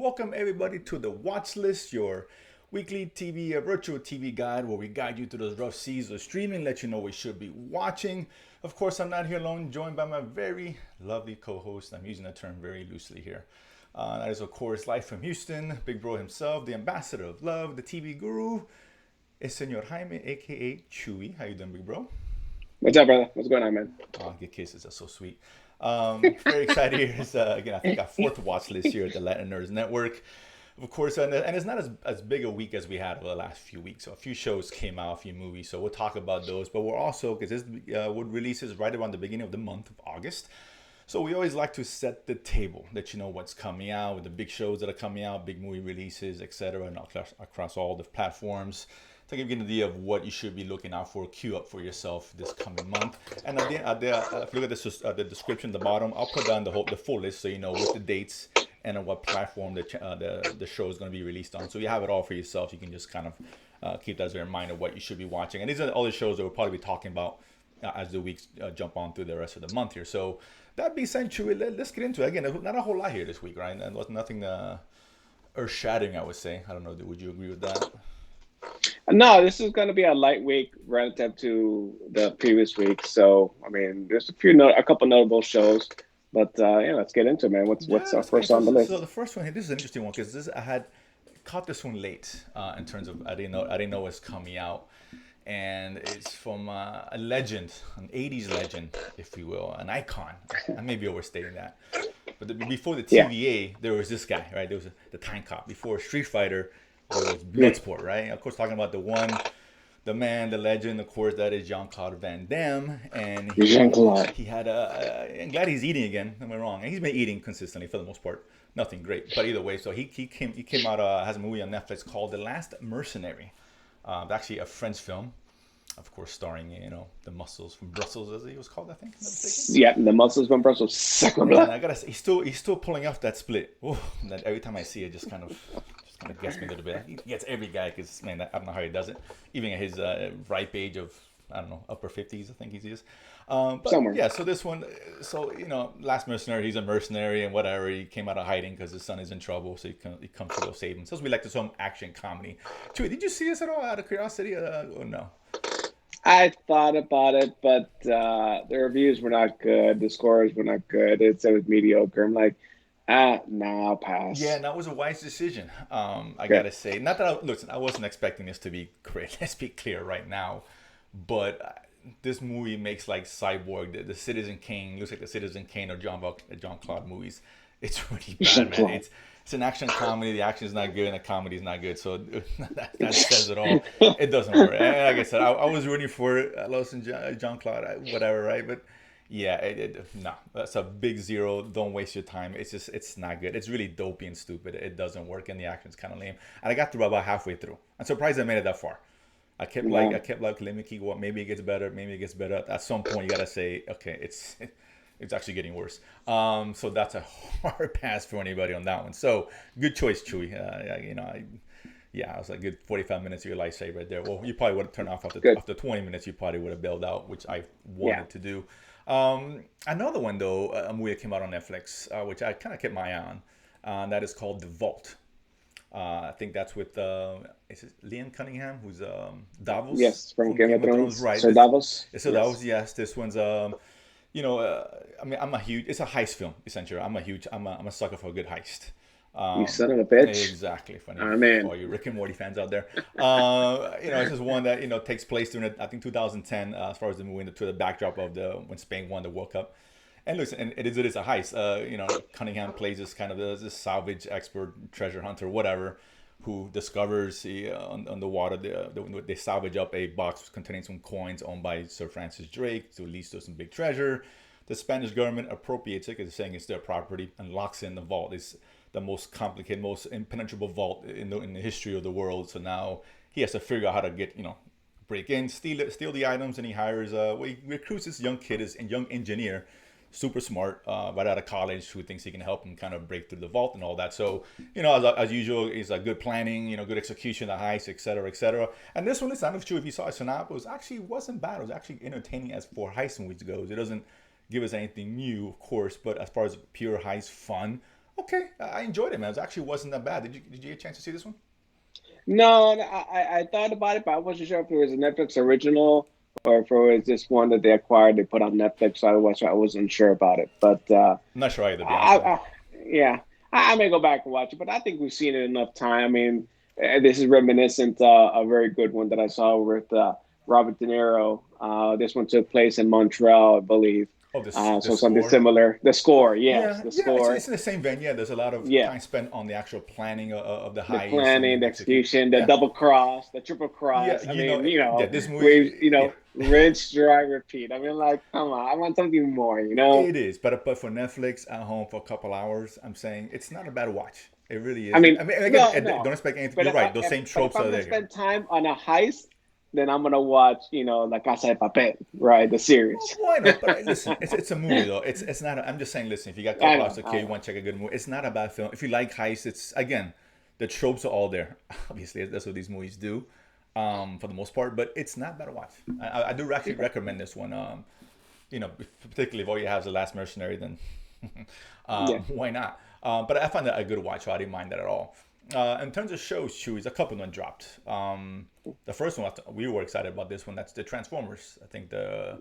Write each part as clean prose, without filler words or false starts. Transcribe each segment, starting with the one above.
welcome everybody to the Watchlist, your weekly TV, virtual TV guide where we guide you through those rough seas of streaming, let you know what you should be watching. Of course, I'm not here alone, joined by my very lovely co-host. I'm using the term very loosely here. That is, of course, live from Houston, Big Bro himself, the ambassador of love, the TV guru, is Senor Jaime, aka Chewy. How you doing, Big Bro? What's up, brother? What's going on, man? Oh, good kisses. That's so sweet. Very excited here. It's, again, I think our fourth watch list here at the Latin Nerds Network. Of course, and it's not as big a week as we had over the last few weeks. So a few shows came out, a few movies. So we'll talk about those. But we're also, because this would releases right around the beginning of the month of August. So we always like to set the table, let you know what's coming out, with the big shows that are coming out, big movie releases, etc., and across all the platforms, to give you an idea of what you should be looking out for, queue up for yourself this coming month. And if you look at the description at the bottom, I'll put down the full list so you know what the dates and on what platform the show is going to be released on. So you have it all for yourself. You can just kind of keep that as a reminder of what you should be watching. And these are all the shows that we'll probably be talking about as the weeks jump on through the rest of the month here. So that being said, Chewy, let's get into it. Again, not a whole lot here this week, right? And was nothing earth-shattering, I would say. I don't know. Would you agree with that? No, this is going to be a light week relative to the previous week. So, I mean, there's a couple notable shows, but yeah, let's get into it, man. What's our first on the list? So the first one here, this is an interesting one because I had caught this one late in terms of I didn't know what's coming out, and it's from a legend, an '80s legend, if you will, an icon. I may be overstating that, but before the TVA, there was this guy, right? There was the Time Cop. Before Street Fighter, there was Bloodsport, right? Of course, talking about the man, the legend, of course, that is Jean-Claude Van Damme. And he had I'm glad he's eating again, am I wrong? And he's been eating consistently for the most part. Nothing great. But either way, so he came out, has a movie on Netflix called The Last Mercenary. Actually a French film, of course, starring, the muscles from Brussels, as he was called, I think. Yeah, the muscles from Brussels. And I gotta say, he's still pulling off that split. Ooh, that every time I see it, just kind of gets me a little bit. He gets every guy because, man, I don't know how he does it. Even at his ripe age of, I don't know, upper 50s, I think he is. But somewhere. Yeah, so this one, Last Mercenary, he's a mercenary and whatever. He came out of hiding because his son is in trouble, so he comes to go save him. So we like this some action comedy. Chewy, did you see this at all out of curiosity or no? I thought about it, but the reviews were not good. The scores were not good. It said it was mediocre. I'm like, no, I'll pass. Yeah, that was a wise decision. I gotta say, not that I wasn't expecting this to be great. Let's be clear right now, but this movie makes like Cyborg, the Citizen Kane, looks like the Citizen Kane or Jean-Claude movies. It's really bad, man. It's an action comedy. The action is not good, and the comedy is not good. So that says it all. It doesn't work. And like I said, I was rooting for Los and Jean-Claude, whatever, right? But yeah, no, that's a big zero. Don't waste your time. It's not good. It's really dopey and stupid. It doesn't work, and the action's kind of lame. And I got through about halfway through. I'm surprised I made it that far. I kept like, let me keep going. Maybe it gets better. Maybe it gets better. At some point, you gotta say, okay, it's actually getting worse. So that's a hard pass for anybody on that one. So good choice, Chewy. I was like good 45 minutes of your lifesaver right there. Well, you probably would have turned off after 20 minutes. You probably would have bailed out, which I wanted to do. Another one though, a movie that came out on Netflix, which I kind of kept my eye on, that is called The Vault. I think that's with is it Liam Cunningham, who's Davos? Yes, from Game of Thrones, right? So Davos. So yes. Davos, yes. This one's I mean, it's a heist film essentially. I'm a sucker for a good heist. You son of a bitch. Exactly. Funny. Man. For you Rick and Morty fans out there. It's just one that takes place during I think 2010 as far as the movie to the backdrop of when Spain won the World Cup. And listen, and it is a heist. Cunningham plays this kind of this salvage expert, treasure hunter, whatever, who discovers on the water they salvage up a box containing some coins owned by Sir Francis Drake, so it leads to some big treasure. The Spanish government appropriates it because it's saying it's their property and locks in the vault. It's the most complicated, most impenetrable vault in the history of the world. So now he has to figure out how to get break in, steal the items, and he hires he recruits this young kid, this young engineer, super smart, right out of college, who thinks he can help him kind of break through the vault and all that. So, as usual, it's a good planning, good execution, the heist, et cetera, et cetera. And this one, listen, I'm not sure if you saw it, synopsis, wasn't bad. It was actually entertaining as for heist movies goes. It doesn't give us anything new, of course, but as far as pure heist fun, Okay, I enjoyed it, man. It actually wasn't that bad. Did you get a chance to see this one? No, I thought about it, but I wasn't sure if it was a Netflix original or if it was just one that they acquired, they put on Netflix. So I wasn't sure about it. But I'm not sure either, to be honest I, with you. I yeah, I may go back and watch it. But I think we've seen it enough time. I mean, this is reminiscent, a very good one that I saw with Robert De Niro. This one took place in Montreal, I believe. Oh, the So something score. similar. The score, yes, Yeah, the yeah, it's score. in the same vein. Yeah, there's a lot of Yeah, time spent on the actual planning of the the heist and planning, then the execute. execution, the Yeah, double cross, the triple yeah, cross. I mean, yeah. This we, movie, yeah, rinse, dry, repeat. I mean, like, come on, I want something more, you know? it is. But for Netflix at home for a couple hours, I'm saying it's not a bad watch. It really I is. mean, I mean, again, no, don't no. expect anything. But You're right. Those same but if tropes I'm are gonna there. spend time on a heist, then I'm gonna watch, La Casa de Papel, right? The Well, series. why not? But listen, I it's a movie though. It's not. I'm just saying. Listen, if you got a couple hours know, to I kill, you know. want to check a good movie. It's not a bad film. If you like heists, it's again, the tropes are all there. Obviously, that's what these movies do, for the most part. But it's not bad to watch. I do actually Okay. recommend this one. Particularly if all you have is the Last Mercenary, then Yeah. why not? But I find that a good watch. So I didn't mind that at all. In terms of shows, Chewy's a couple of them dropped. The first one we were excited about this one. That's the Transformers. I think the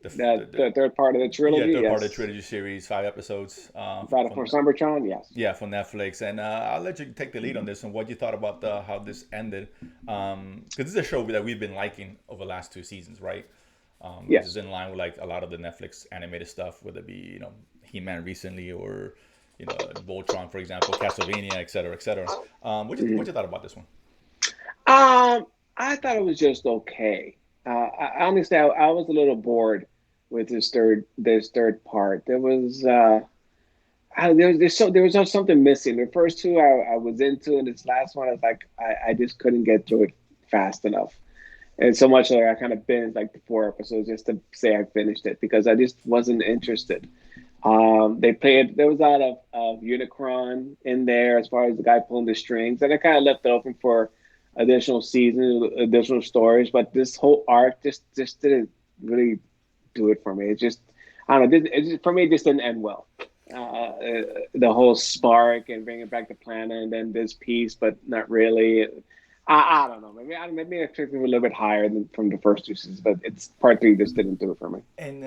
The third part of the yeah, trilogy, third part of the yes. trilogy series, 5 episodes Battle for Cybertron, yes. yeah, from Netflix. And I'll let you take the lead on this and what you thought about how this ended. Because this is a show that we've been liking over the last 2 seasons, right? This is Yes. in line with like a lot of the Netflix animated stuff, whether it be He-Man recently or Voltron, for example, Castlevania, et cetera, et cetera. What you thought about this one? Um, I thought it was just okay. Honestly, I was a little bored with this third part. There was just something missing. The first two I was into, and this last one I was like I just couldn't get through it fast enough. And so much like I kind of binged like the 4 episodes just to say I finished it because I just wasn't interested. There was a lot of Unicron in there as far as the guy pulling the strings, and it kind of left it open for additional seasons, additional stories. But this whole arc just didn't really do it for me. It just I don't know. For me, it just didn't end well. The whole spark and bringing back the planet, and then this piece, but not really. I don't know. Maybe I expected it a little bit higher than from the first two seasons, but it's part three just didn't do it for me. And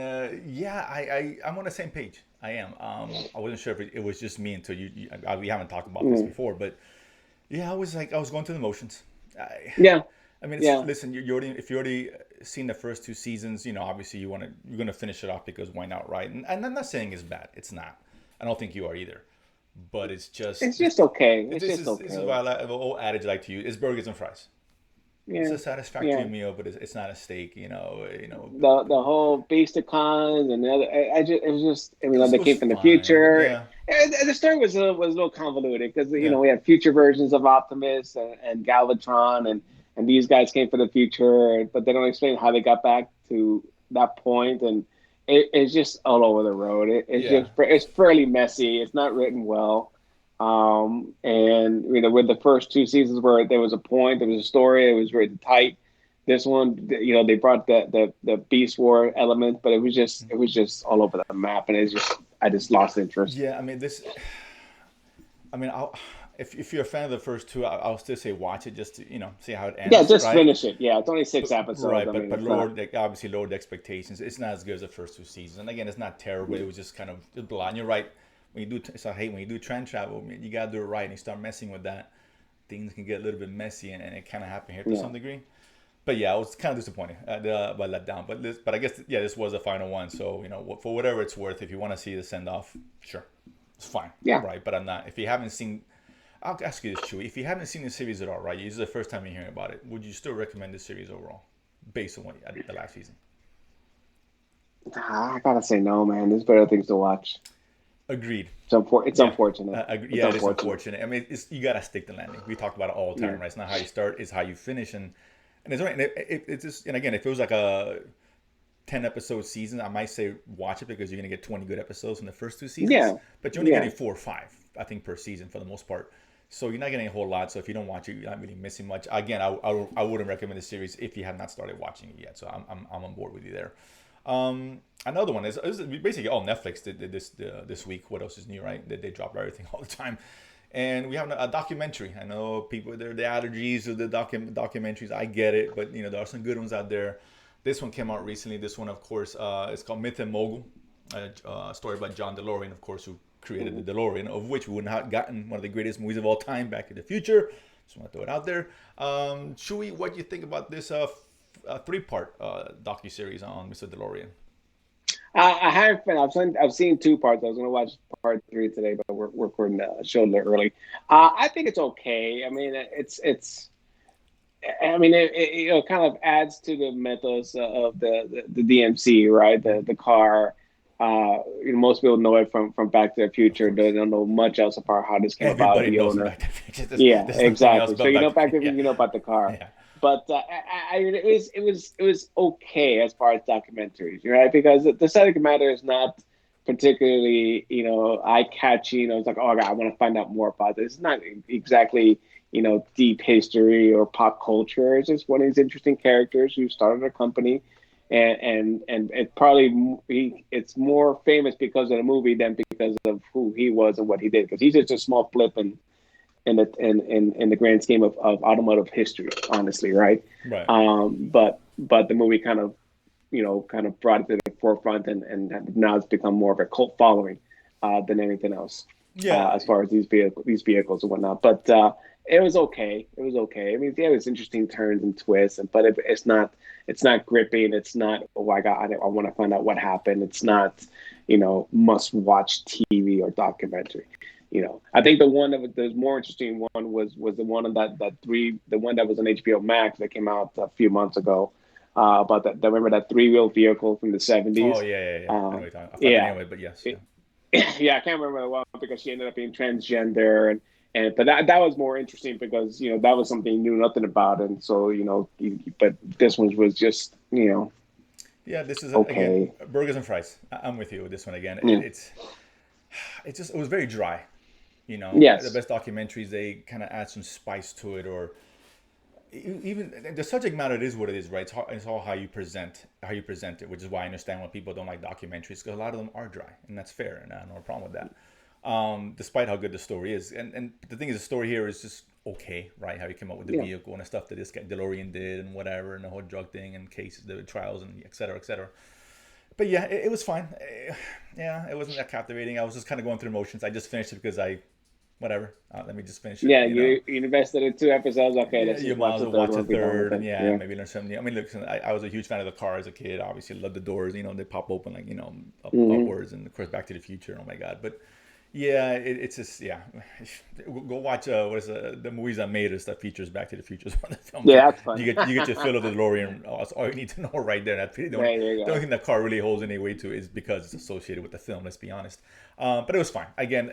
yeah, I'm on the same page. I am. I wasn't sure if it was just me until we haven't talked about this Mm. before, but yeah, I was going through the motions. Yeah, I mean, yeah. listen, if you already seen the first 2 seasons, obviously you're gonna finish it off because why not, right? And I'm not saying it's bad. It's not. I don't think you are either. But it's just It's just okay. It's this just is okay. why the old adage I like to use is burgers and fries. It's Yeah, a satisfactory yeah. meal, but it's not a steak. The whole Beasticons and the other. It was just. I mean, It they was came from the fine. future. Yeah, And the story was a little convoluted because yeah. we had future versions of Optimus and Galvatron and these guys came from the future, but they don't explain how they got back to that point, and it's just all over the road. Yeah. It's fairly messy. It's not written well. And with the first two seasons where there was a point, there was a story, it was written tight. This one, they brought the Beast War element, but it was just all over the map, and I just lost interest. Yeah, I mean this. I mean, if you're a fan of the first two, I'll still say watch it just to see how it Yeah, ends, just right? finish it. Yeah, it's only six episodes. Right, I mean, but it's not. obviously lowered the expectations. It's not as good as the first 2 seasons, and again, it's not terrible. It was just kind of just blah. And you're right. When you do, I hate when you do trend travel. I mean, you gotta do it right, and you start messing with that, things can get a little bit messy, and it kind of happened here to Yeah, some degree. But yeah, I was kind of disappointed, by let down. But I guess this was the final one. So for whatever it's worth, if you want to see the send off, sure, it's fine, yeah. right? But I'm not. If you haven't seen, I'll ask you this, Chewy. If you haven't seen the series at all, right? This is the first time you're hearing about it. Would you still recommend this series overall, based on what the last season? I gotta say no, man. There's better things to watch. Agreed. It's Yeah. unfortunate. It's Yeah, it is unfortunate. unfortunate. I mean, you gotta stick the landing. We talk about it all the Yeah, time, right? It's not how you start; it's how you finish, and it's right. And it's just, and again, if it was like a 10 episode season, I might say watch it because you're gonna get 20 good episodes in the first 2 seasons, yeah, but you're only yeah. getting 4 or 5, I think, per season for the most part. So you're not getting a whole lot. So if you don't watch it, you're not really missing much. Again, I wouldn't recommend the series if you have not started watching it yet. So I'm on board with you there. Another one is basically all Netflix did this week. What else is new, right? They drop everything all the time. And we have a documentary. I know people, they're the allergies of the documentaries. I get it, but there are some good ones out there. This one came out recently. This one, of course, is called Myth and Mogul, a story by John DeLorean, of course, who created the DeLorean, of which we would not have gotten one of the greatest movies of all time, Back to the Future. Just want to throw it out there. Chewy, what do you think about this 3-part docuseries on Mr. DeLorean? I haven't been. I've seen 2 parts. I was going to watch part 3 today, but we're recording the show a little early. I think it's okay. I mean, it's. I mean, it kind of adds to the mythos of the DMC, right? The car. Most people know it from Back to the Future. They don't know much else about how this came about. Everybody knows Back to the Future. There's exactly. So Back to the Future, you know about the car. Yeah. But it was okay as far as documentaries, right? Because the subject matter is not particularly eye catching. It's like, oh God, I want to find out more about this. It's not exactly deep history or pop culture. It's just one of these interesting characters who started a company, and it probably it's more famous because of the movie than because of who he was and what he did. Because he's just a small blip in the grand scheme of automotive history, honestly, right? Right. But the movie kind of brought it to the forefront, and now it's become more of a cult following than anything else. Yeah. As far as these vehicles and whatnot, but it was okay. It was okay. I mean, yeah, it's interesting turns and twists, but it's not gripping. It's not, oh my God, I want to find out what happened. It's not must watch TV or documentary. I think the one the more interesting one was the one on the one that was on HBO Max that came out a few months ago, about that. Remember that 3-wheel vehicle from the 70s? Oh yeah. I know what you're talking about. Anyway, but yes. Yeah, I can't remember the one because she ended up being transgender, but that was more interesting because that was something you knew nothing about, and so but this one was just Yeah, this is okay. Again, burgers and fries. I'm with you with this one again. Yeah. It was very dry. Yes. The best documentaries, they kind of add some spice to it, or even the subject matter is what it is, right? It's all how you present it, which is why I understand why people don't like documentaries, because a lot of them are dry, and that's fair, and I have no problem with that. Despite how good the story is, and the thing is, the story here is just okay, right? How he came up with the vehicle and the stuff that this guy DeLorean did, and whatever, and the whole drug thing, and cases, the trials, and et cetera, et cetera. But yeah, it was fine. It wasn't that captivating. I was just kind of going through the motions. I just finished it because whatever. Let me just finish it. Yeah, you invested in 2 episodes. Okay, let's you might as well watch a third. And maybe learn something. I mean, look, I was a huge fan of the car as a kid. Obviously, loved the doors. They pop open like upwards, and of course, Back to the Future. Oh my God! But yeah, it's just Go watch the movies that made us that features Back to the Future. One of the films. Yeah, that's fun. You get your fill of the DeLorean. That's all you need to know right there. The only thing that car really holds any weight to is because it's associated with the film. Let's be honest. But it was fine. Again.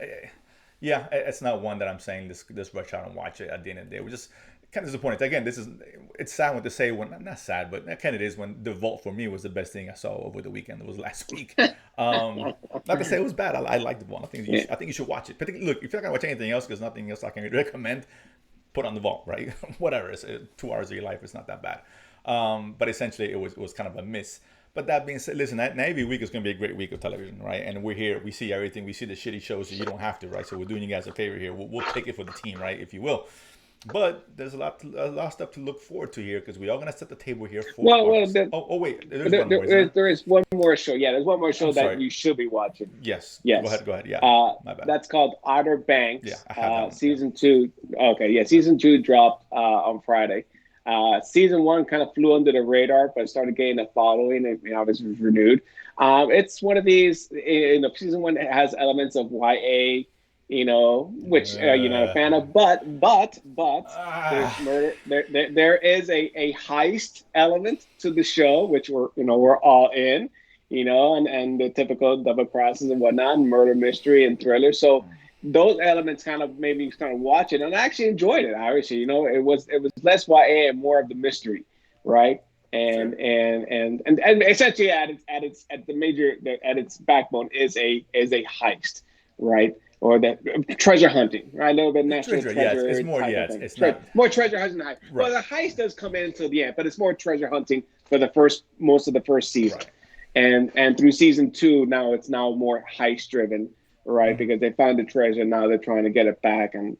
Yeah, it's not one that I'm saying this rush out and watch it at the end of the day. We're just kind of disappointed. Again, it's sad to say when not sad, but that kind of is when The Vault for me was the best thing I saw over the weekend. It was last week. Not to say it was bad. I like The Vault. I think you should watch it. Look, if you're not gonna watch anything else, because nothing else I can recommend, put on The Vault, right? Whatever. It's 2 hours of your life. It's not that bad. But essentially, it was kind of a miss. But that being said, listen, every week is going to be a great week of television, right? And we're here. We see everything. We see the shitty shows, so you don't have to, right? So we're doing you guys a favor here. We'll take it for the team, right, if you will. But there's a lot of stuff to look forward to here, because we are going to set the table here for. Wait, there is one more show. Yeah, there's one more show that you should be watching. Yes. Go ahead. Yeah, my bad. That's called Otter Banks. Yeah, I have that one. Season 2. Okay, yeah, season 2 dropped on Friday. Season 1 kind of flew under the radar, but started getting a following, and obviously was renewed. It's one of these. Season 1 has elements of YA. Which you're not a fan of, but there's murder. There is a heist element to the show, which we're all in, and the typical double crosses and whatnot, and murder mystery and thriller. So those elements kind of made me kind of watch it, and I actually enjoyed it. Obviously, it was less YA and more of the mystery, right? And essentially at its backbone is a heist, right? Or that treasure hunting, right? A little bit national treasure. Yeah, it's more. Yeah, it's not more treasure hunting. Right. Well, the heist does come in until the end, but it's more treasure hunting for most of the first season. Right. and through season 2 now it's now more heist driven, right? Because they found the treasure, now they're trying to get it back, and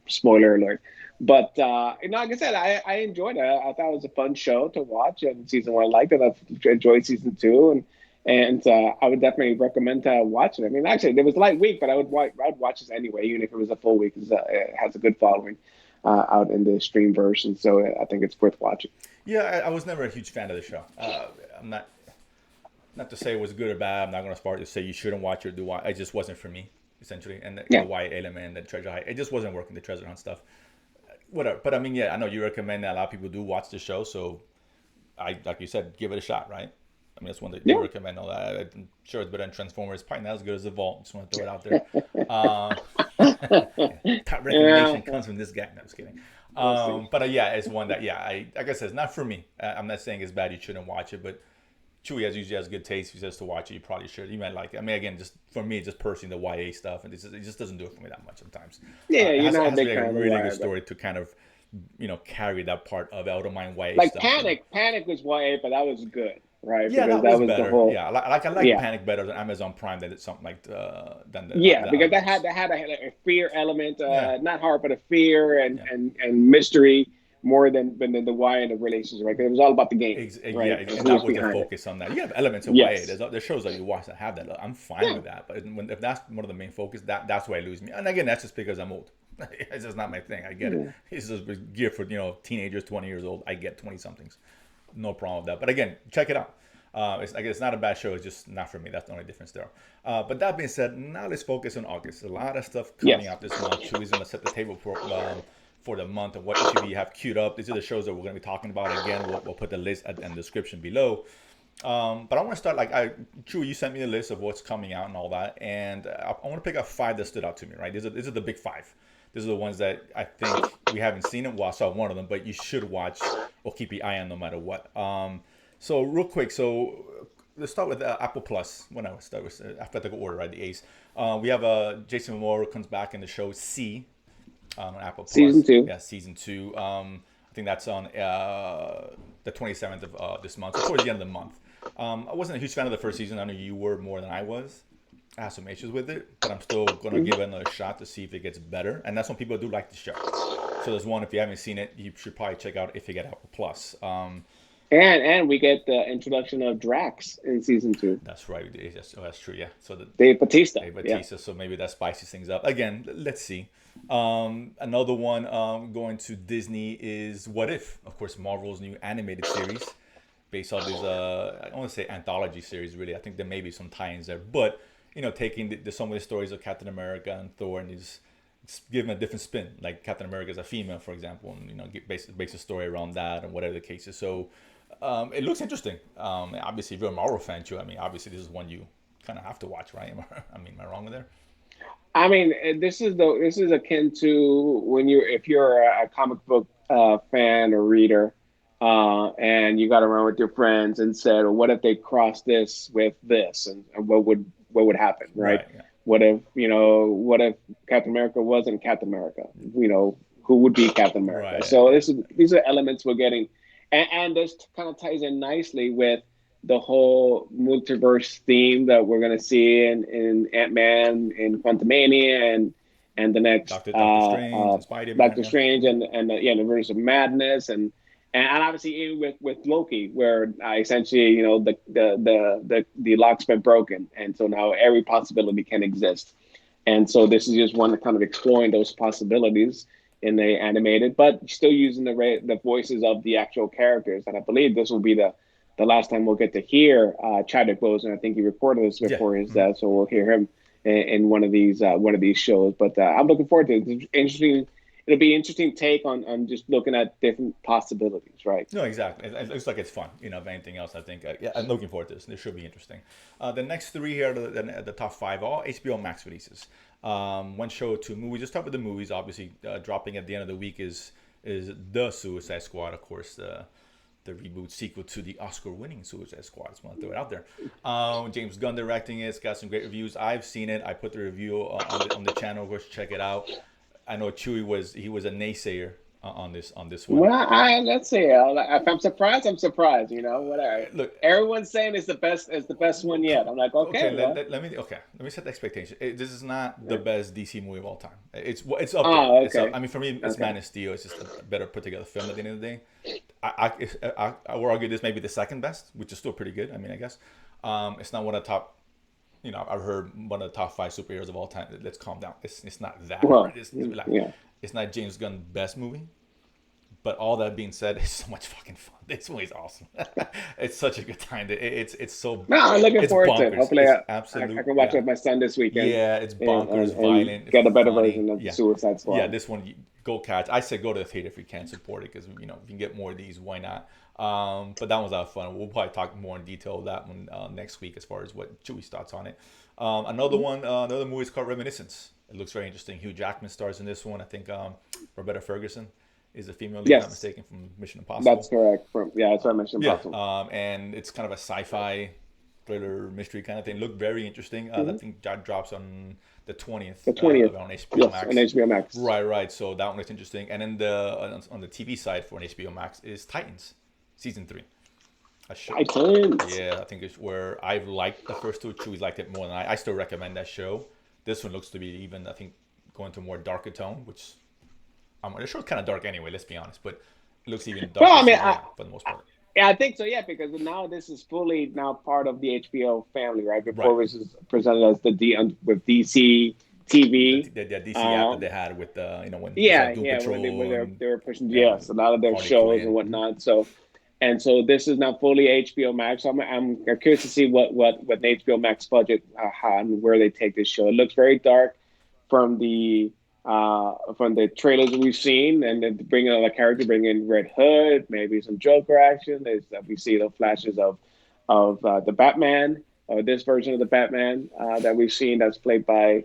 spoiler alert. But like I said, I enjoyed it. I thought it was a fun show to watch, and season 1 I liked it. I've enjoyed season 2, and I would definitely recommend watching it. I mean, actually, there was a light week, but I'd watch this anyway, even if it was a full week. It has a good following out in the stream version, so I think it's worth watching. Yeah, I was never a huge fan of the show. I'm not to say it was good or bad. I'm not going to start to say you shouldn't watch or do watch. It just wasn't for me, essentially. And the YA element, the treasure hunt, it just wasn't working. The treasure hunt stuff, whatever. But I mean, yeah, I know you recommend that a lot of people do watch the show, so like you said, give it a shot, right? I mean, that's one that you recommend. All that. I'm sure it's better than Transformers. Probably not as good as The Vault. Just want to throw it out there. Top recommendation comes from this guy. No, I'm just kidding. But yeah, it's one that like I said, it's not for me. I'm not saying it's bad. You shouldn't watch it, but Chewy usually has good taste. If he says to watch it, you probably should. You might like it. I mean, again, just for me, just personally, the YA stuff, and it just doesn't do it for me that much sometimes. Yeah, it you're not a big to be fan a of really YA, good story to kind of carry that part of it. I don't mind YA like stuff. Panic was YA, but that was good, right? Yeah, because that was the better. whole Yeah, I like Panic better than Amazon Prime. That it's something like than the because others. that had a fear element, not horror, but a fear Yeah. and mystery more than the YA and the relationship, right? 'Cause it was all about the game, right? And that was the focus on that. You have elements of Yes. YA. There's shows that you watch that have that. I'm fine Yeah. with that. But if that's one of the main focus, that's why it loses me. And again, that's just because I'm old. It's just not my thing. I get it. It's just geared for teenagers, 20 years old. I get 20 somethings. No problem with that. But again, check it out. It's not a bad show. It's just not for me. That's the only difference there. But that being said, now let's focus on August. A lot of stuff coming out this month. Chewy's going to set the table for the month of what should we have queued up. These are the shows that we're going to be talking about. Again, we'll put the list in the description below. But I want to start Chewy, you sent me a list of what's coming out and all that. And I want to pick up 5 that stood out to me, right? These are the big 5. These are the ones that I think we haven't seen it. Well, I saw one of them, but you should watch or keep your eye on no matter what. So real quick, let's start with Apple Plus. When I start with alphabetical order, right? The A's. We have Jason Momoa comes back in the show C on Apple Plus. Season 2. Yeah, season 2. I think that's on the 27th of this month, so towards the end of the month. I wasn't a huge fan of the first season. I know you were more than I was. I have some issues with it, but I'm still going to give it another shot to see if it gets better. And that's when people do like the show. So there's one, if you haven't seen it, you should probably check out if you get Apple Plus. And we get the introduction of Drax in season 2. That's right. That's true. Yeah. So Dave Bautista. So maybe that spices things up. Again, let's see. Another one going to Disney is What If? Of course, Marvel's new animated series based on this. I don't want to say anthology series. Really, I think there may be some tie-ins there, but taking some of the stories of Captain America and Thor and giving a different spin. Like Captain America is a female, for example, and base a story around that and whatever the case is. So. It looks interesting. Obviously, if you're a Marvel fan, too, I mean, obviously, this is one you kind of have to watch, right? Am I wrong with there? I mean, this is akin to if you're a comic book fan or reader, and you got around with your friends and said, well, "What if they cross this with this, and what would happen?" Right? Yeah. What if Captain America wasn't Captain America? Who would be Captain America? Right. So these are elements we're getting. And this kind of ties in nicely with the whole multiverse theme that we're going to see in Ant-Man, in Quantumania, and the next Doctor Strange and Spider-Man. Doctor Strange and the Universe of Madness and obviously even with Loki, where essentially the lock's been broken, and so now every possibility can exist, and so this is just one that kind of exploring those possibilities in the animated, but still using the voices of the actual characters. And I believe this will be the last time we'll get to hear Chadwick Boseman. I think he recorded this before his death, so we'll hear him in one of these shows. But I'm looking forward to it. It's interesting. It'll be an interesting take on just looking at different possibilities, right? No, exactly. It looks like it's fun. If anything else, I think. I'm looking forward to this. This should be interesting. The next 3 here, the top 5, all HBO Max releases. One show, 2 movies. Just start with the movies. Obviously, dropping at the end of the week is the Suicide Squad, of course, the reboot sequel to the Oscar-winning Suicide Squad. Just want to throw it out there. James Gunn directing it. It's got some great reviews. I've seen it. I put the review on the channel. Go check it out. I know Chewy was a naysayer on this one. Well, let's see. If I'm surprised, I'm surprised. Whatever. Look, Everyone's saying it's the best one yet. I'm like, okay, okay, well, let me set the expectation. This is not the best DC movie of all time. It's up there. oh, It's up. okay, I mean, for me, it's okay. Man of Steel. It's just a better put together film at the end of the day. I will argue this may be the second best, which is still pretty good. I mean, I guess it's not one of the top. I've heard one of the top 5 superheroes of all time. Let's calm down. It's not that hard. Well, It's like yeah. it's not James Gunn's best movie. But all that being said, it's so much fucking fun. This movie's awesome. It's such a good time. It's so No, I'm looking it's forward to it. bonkers. Hopefully, It's I absolute can watch it yeah with my son this weekend. yeah. It's and, bonkers, and violent, get a better funny. version of Yeah, Suicide yeah. Squad. This one go catch. I say go to the theater if you can support it because if you can get more of these, why not? But that was a lot of fun. We'll probably talk more in detail of that one next week as far as what Chewie's thoughts on it. Another movie is called Reminiscence. It looks very interesting. Hugh Jackman stars in this one. I think Roberta Ferguson is a female lead, if I'm not Yes, mistaken, from Mission Impossible. that's correct. That's what I mentioned. Yeah, Impossible. and it's kind of a sci-fi thriller mystery kind of thing. Looked very interesting. I Hmm. think that drops on the 20th The 20th. on HBO Yes, on Max. HBO Max. Right. So that one looks interesting. And then on the TV side for an HBO Max is Titans, season 3. A show. Titans. Yeah, I think it's where I've liked the first two. Chewie's liked it more than I. I still recommend that show. This one looks to be even, I think, going to a more darker tone, which the show's kind of dark anyway. Let's be honest, but it looks even Well, darker I mean, for the most part. yeah, I think so. Yeah, because now this is fully now part of the HBO family, right? Before Right. it was presented as with DC TV. The DC app that they had with when it's Yeah, like Doom yeah, when Patrol and they were pushing, yeah, yes, a lot of their Harley shows and Quinn. whatnot. So this is now fully HBO Max. So I'm curious to see what the HBO Max budget how and where they take this show. It looks very dark from the trailers we've seen, and then bring another character, bring in Red Hood, maybe some Joker action. We see the flashes of the Batman, or this version of the Batman that we've seen that's played by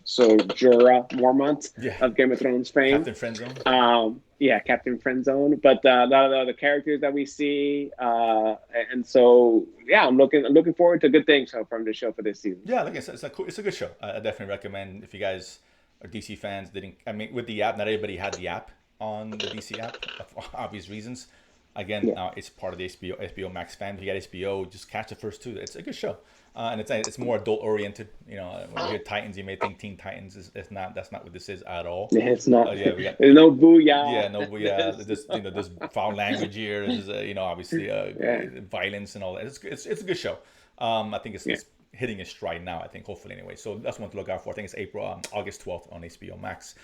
so Jorah Mormont Yeah, of Game of Thrones fame. Captain Friendzone. Yeah, Captain Friendzone. But a lot of the other characters that we see, and so yeah, I'm looking forward to good things from the show for this season. Yeah, like I said, it's a good show. I definitely recommend if you guys are DC fans. I mean, with the app, not everybody had the app on the DC app for obvious reasons. Again, Yeah. it's part of the HBO Max fan. If you got HBO, just catch the first two. It's a good show, and it's more adult oriented. When you hear Titans, you may think Teen Titans is not. That's not what this is at all. Yeah, it's not. Yeah, we got There's no booyah. yeah, no, there's foul language here. There's obviously Yeah. violence and all that. It's a good show. I think it's hitting its stride now. I think hopefully anyway. So that's one to look out for. I think it's August 12th on HBO Max.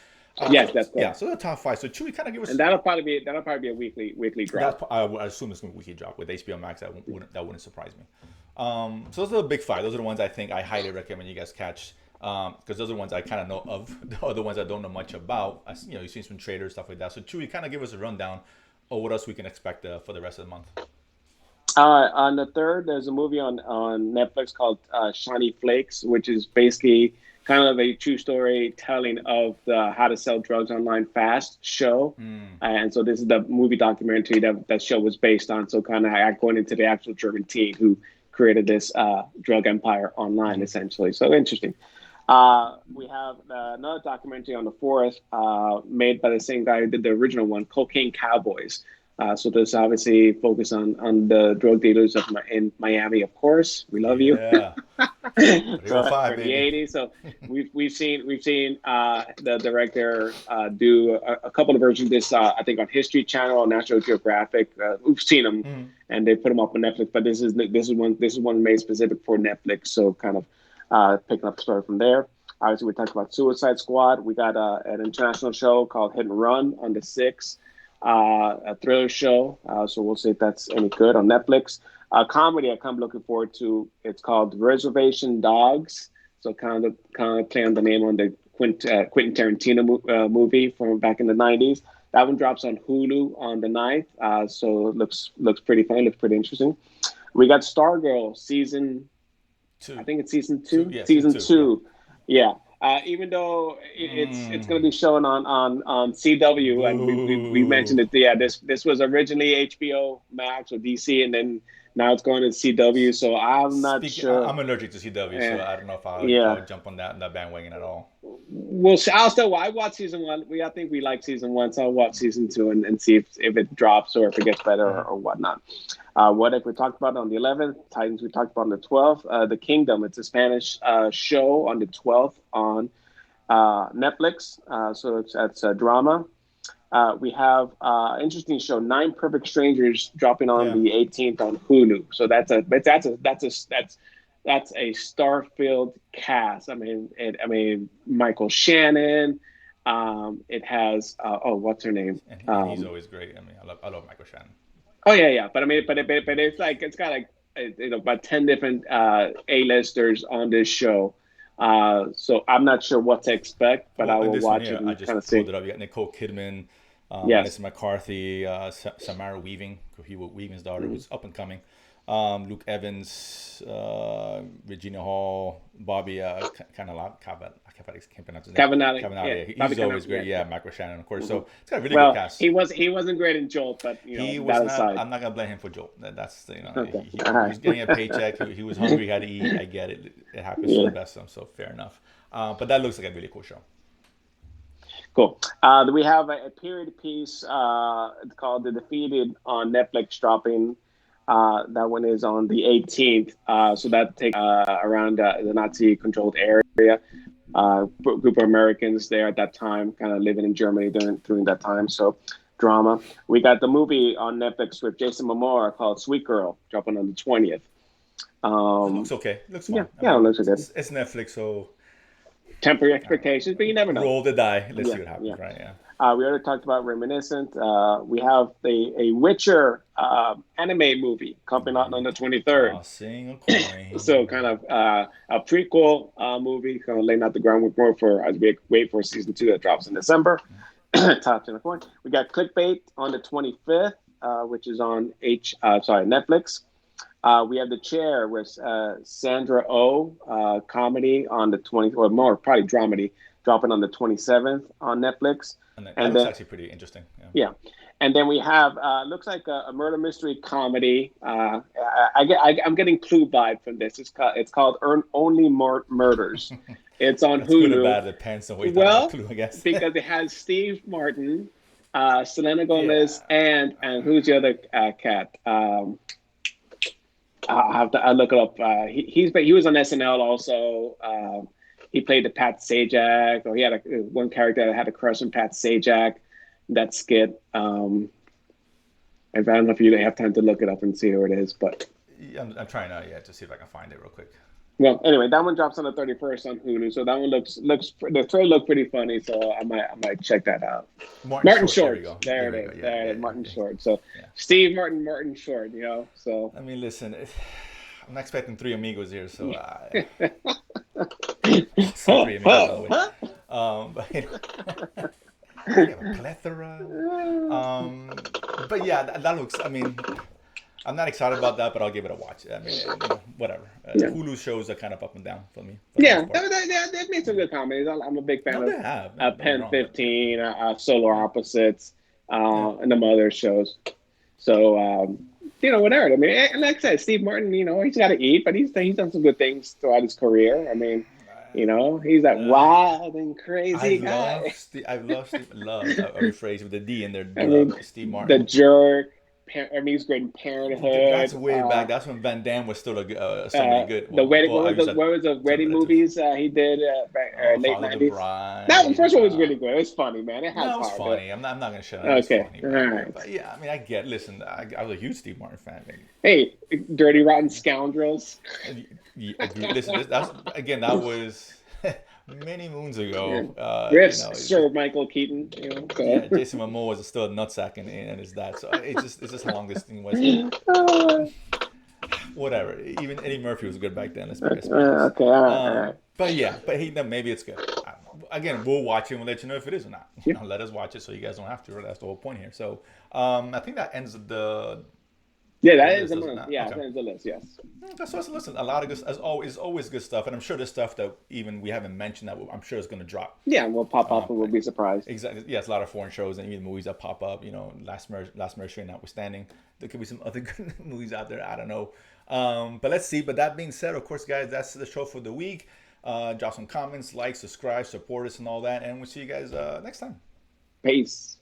Yes, that's Yeah, correct. so the top 5. So Chewy kind of give us. And that'll probably be a weekly drop. I assume it's going to be weekly drop with HBO Max. That wouldn't surprise me. So those are the big 5. Those are the ones I think I highly recommend you guys catch. Because those are the ones I kind of know of. The other ones I don't know much about. You've seen some trailers, stuff like that. So Chewy, kind of give us a rundown of what else we can expect for the rest of the month. On the 3rd, there's a movie on Netflix called Shiny Flakes, which is basically kind of a true story telling of the How to Sell Drugs Online Fast show. And so this is the movie documentary that show was based on. So kind of going into the actual German team who created this drug empire online, essentially. So interesting. We have another documentary on the 4th made by the same guy who did the original one, Cocaine Cowboys. So this obviously focus on the drug dealers in Miami, of course. We love you. Yeah. So, 5, for the baby. 80s. So we've seen the director do a couple of versions of this. I think on History Channel, National Geographic. We've seen them, and they put them up on Netflix. But this is one made specific for Netflix. So kind of picking up the story from there. Obviously, we talked about Suicide Squad. We got an international show called Hit and Run on the 6th. A thriller show. So we'll see if that's any good on Netflix. A comedy I'm kind of looking forward to. It's called Reservation Dogs. So kind of play on the name on the Quentin Tarantino movie from back in the 90s. That one drops on Hulu on the 9th. So it looks pretty fun. Looks pretty interesting. We got Stargirl season 2. I think it's season 2. Yeah, season season 2, 2. Yeah. Even though it's going to be shown on CW, and we mentioned it. Yeah, this was originally HBO Max or DC, and then Now it's going to CW, so I'm not sure. I'm allergic to CW, so Eh, I don't know if I'll yeah. jump on that bandwagon at all. Well, I'll still. I watched season one. I think we like season one, so I'll watch season two and see if it drops or if it gets better Mm-hmm. or whatnot. What if we talked about on the 11th? Titans we talked about on the 12th. The Kingdom. It's a Spanish show on the 12th on Netflix. So it's a drama. We have interesting show, Nine Perfect Strangers, dropping on Yeah. the 18th on Hulu. So that's a star-filled cast. I mean Michael Shannon. It has what's her name? And he's always great. I mean, I love Michael Shannon. Oh yeah, yeah. But I mean, but it's like it's got like about 10 different A-listers on this show. So I'm not sure what to expect, but I Well, in will this one watch it here, I and kind of just see. pulled it up. You got Nicole Kidman, Yes. Melissa McCarthy, Samara Weaving, Weaving's daughter, Mhm. who's up and coming. Luke Evans, Regina Hall, Bobby I can't pronounce his name. Cavanagh, yeah, Cavanagh, Bobby he's always Cannavale, great. yeah, Yeah, Michael Shannon, of course. yeah. Hmm. So it's got a really good Well, cast. he wasn't great in Jolt, but He was that not. aside. I'm not gonna blame him for Joel. That's Okay, he all was right. getting a paycheck. He was hungry. He had to eat. I get it. It happens to the Yeah, best of them. So fair enough. But that looks like a really cool show. cool. We have a period piece. It's called The Defeated on Netflix, dropping. That one is on the 18th. So that takes around the Nazi-controlled area. Group of Americans there at that time, kind of living in Germany during that time. So drama. We got the movie on Netflix with Jason Momoa called Sweetgirl, dropping on the 20th. It looks Um, okay. It looks yeah, fine. I yeah, it mean, looks good. it's Netflix, so Temporary expectations, but you never know. roll the die. Let's Yeah, see what yeah. happens. Right? Yeah. We already talked about Reminiscent. We have a Witcher anime movie coming out on the 23rd. Tossing a coin. So kind of a prequel movie, kind of laying out the groundwork for as we wait for season two that drops in December. Top to the point. We got Clickbait on the 25th, which is on Netflix. We have The Chair with Sandra Oh, comedy on the 20th, or more probably dramedy, dropping on the 27th on Netflix. And that And looks then actually pretty interesting. Yeah. yeah, and then we have looks like a murder mystery comedy. I'm getting Clue vibe from this. It's called Only Murders. It's on That's good or Hulu. bad. Depends on what you thought about Well, Clue, I guess. because it has Steve Martin, Selena Yeah. Gomez, and who's the other cat? I look it up. He was on SNL also. He played the Pat Sajak, or he had one character that had a crush on Pat Sajak. That skit. I don't know if you have time to look it up and see who it is, but Yeah, I'm trying out to see if I can find it real quick. well, anyway, that one drops on the 31st on Hulu, so that one looks the trailer looked pretty funny, so I might check that out. Martin There we Short, go. there There it we go. is, Yeah, there it yeah, is, yeah. Martin Short. So Yeah. Steve Martin Short, so I mean, listen, I'm not expecting three amigos here, so saw three amigos by the way. But we have a plethora. But yeah, that looks. I mean, I'm not excited about that, but I'll give it a watch. I mean, whatever. yeah. Hulu shows are kind of up and down for me for the Yeah, most part. they've made some good comedies. I'm a big fan No, of they have. No, don't get me Pen wrong, but 15, Solar yeah, Opposites, yeah. and some other shows. So, whatever. I mean, and like I said, Steve Martin, he's got to eat, but he's done some good things throughout his career. I mean, he's that Uh, wild and crazy guy. I love Steve. Love. I rephrase with the D in there. I mean, Love Steve The Martin. Jerk. He's great in Parenthood. That's way back. That's when Van Damme was still somebody good. The wedding. Well, I use that What was the wedding superlative. movies he did back, late Father the '90s? That one, Bride. first one was really good. It was funny, man. It has No, it was heart. But funny. I'm not gonna shut it. It was okay, funny, all right. but yeah, I mean, I get. Listen, I was a huge Steve Martin fan. Hey, Dirty Rotten Scoundrels. Listen, that's again. That was many moons Yeah. ago. Riffs, Sir Michael Keaton. Yeah, So. Jason Momoa was still a nutsack and his dad. So it's just how long this thing was. Whatever. Even Eddie Murphy was good back then. Let's be honest. Okay, all right, all right. But yeah, maybe it's good. I don't know. Again, we'll watch it and we'll let you know if it is or not. Let us watch it so you guys don't have to. That's the whole point here. So I think that ends the Yeah, The that is list, the does it one. not? Yeah, Okay. that is the list. Yes. That's what listen. A lot of good, as always good stuff, and I'm sure there's stuff that even we haven't mentioned that I'm sure is going to drop. Yeah, we'll pop up and we'll be surprised. Exactly. Yes, a lot of foreign shows and even movies that pop up. Last Mercenary notwithstanding, there could be some other good movies out there. I don't know. But let's see. But that being said, of course, guys, that's the show for the week. Drop some comments, like, subscribe, support us, and all that. And we'll see you guys next time. Peace.